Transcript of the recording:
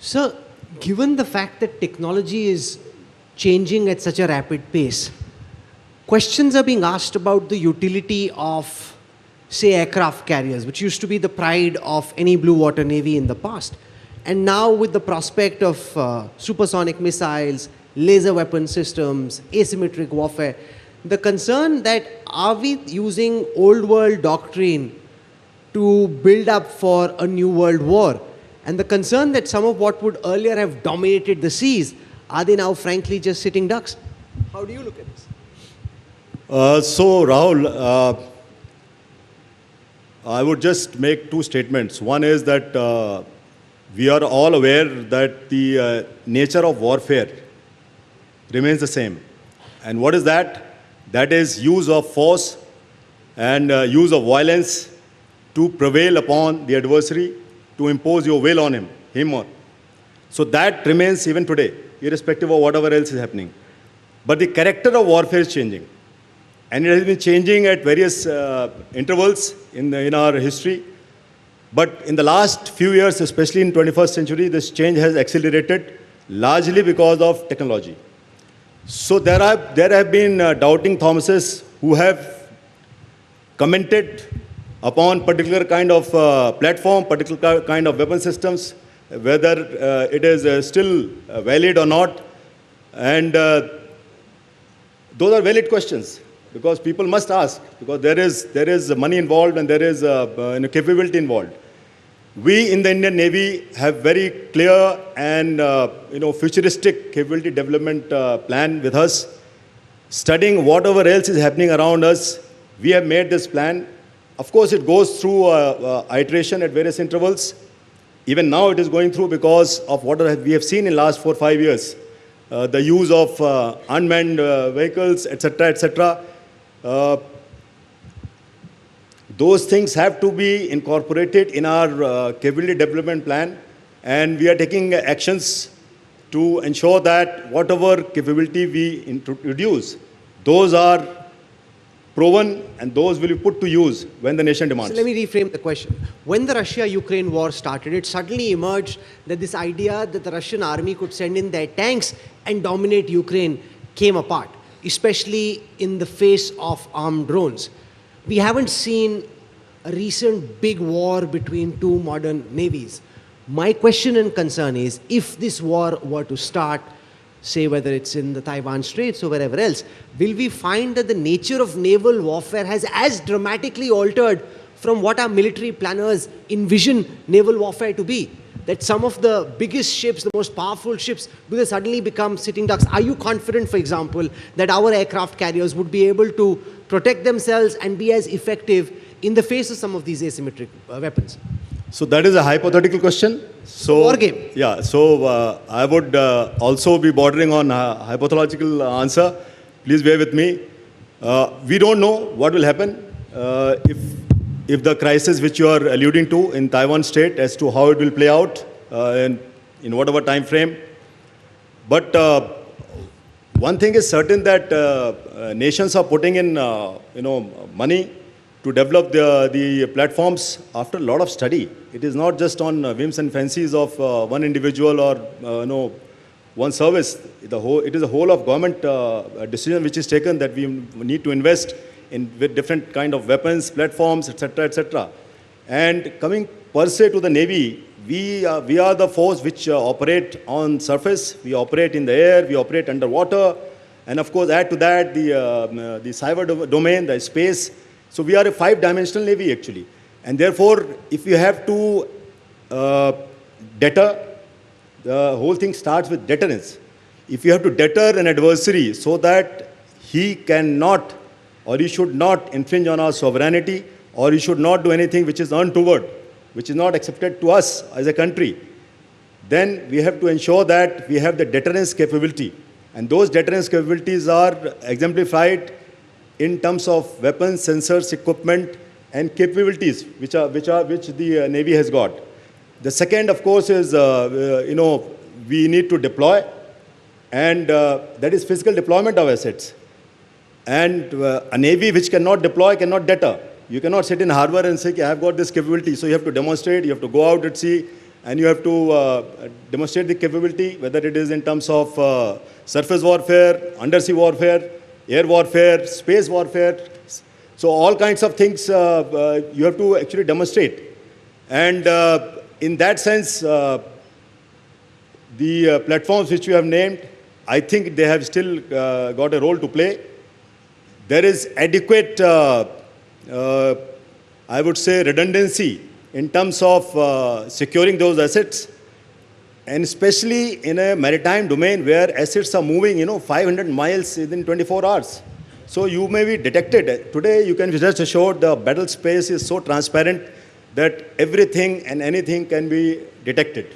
So, given the fact that technology is changing at such a rapid pace, questions are being asked about the utility of, say, aircraft carriers, which used to be the pride of any blue water navy in the past. And now, with the prospect of supersonic missiles, laser weapon systems, asymmetric warfare, the concern that are we using old world doctrine to build up for a new world war? And the concern that some of what would earlier have dominated the seas, are they now frankly just sitting ducks? How do you look at this? So, Rahul, I would just make two statements. One is that we are all aware that the nature of warfare remains the same. And what is that? That is use of force and use of violence to prevail upon the adversary, to impose your will on him or. So that remains even today, irrespective of whatever else is happening. But the character of warfare is changing. And it has been changing at various intervals in our history. But in the last few years, especially in 21st century, this change has accelerated largely because of technology. So there have been doubting Thomases who have commented upon particular kind of platform, particular kind of weapon systems, whether it is still valid or not. And those are valid questions because people must ask, because there is money involved and there is capability involved. We in the Indian Navy have very clear and futuristic capability development plan with us. Studying whatever else is happening around us, we have made this plan. Of course, it goes through iteration at various intervals. Even now it is going through because of what we have seen in the last 4 or 5 years. The use of unmanned vehicles, etc., etc. Those things have to be incorporated in our capability development plan. And we are taking actions to ensure that whatever capability we introduce, those are proven and those will be put to use when the nation demands. So let me reframe the question. When the Russia-Ukraine war started, it suddenly emerged that this idea that the Russian army could send in their tanks and dominate Ukraine came apart, especially in the face of armed drones. We haven't seen a recent big war between two modern navies. My question and concern is, if this war were to start, say whether it's in the Taiwan Straits or wherever else, will we find that the nature of naval warfare has as dramatically altered from what our military planners envision naval warfare to be? That some of the biggest ships, the most powerful ships, do they suddenly become sitting ducks? Are you confident, for example, that our aircraft carriers would be able to protect themselves and be as effective in the face of some of these asymmetric weapons? So that is a hypothetical question. So war game. Yeah. So I would also be bordering on a hypothetical answer. Please bear with me. We don't know what will happen if the crisis which you are alluding to in Taiwan Strait, as to how it will play out in whatever time frame. But one thing is certain, that nations are putting in money to develop the platforms after a lot of study. It is not just on whims and fancies of one individual or one service. It is a whole of government decision which is taken that we need to invest in with different kind of weapons, platforms, etc., etc. And coming per se to the Navy, we are the force which operate on surface, we operate in the air, we operate underwater, and of course add to that the cyber domain, the space. So we are a 5-dimensional Navy actually. And therefore, if you have to deter, the whole thing starts with deterrence. If you have to deter an adversary so that he cannot or he should not infringe on our sovereignty, or he should not do anything which is untoward, which is not accepted to us as a country, then we have to ensure that we have the deterrence capability. And those deterrence capabilities are exemplified in terms of weapons, sensors, equipment, and capabilities which the Navy has got. The second, of course, is we need to deploy, and that is physical deployment of assets. And a Navy which cannot deploy cannot deter. You cannot sit in harbor and say, I have got this capability. So you have to demonstrate, you have to go out at sea, and you have to demonstrate the capability, whether it is in terms of surface warfare, undersea warfare, air warfare, space warfare. So all kinds of things you have to actually demonstrate. And in that sense, the platforms which you have named, I think they have still got a role to play. There is adequate, I would say, redundancy in terms of securing those assets, and especially in a maritime domain where assets are moving, 500 miles within 24 hours. So you may be detected. Today, you can be just assured the battle space is so transparent that everything and anything can be detected.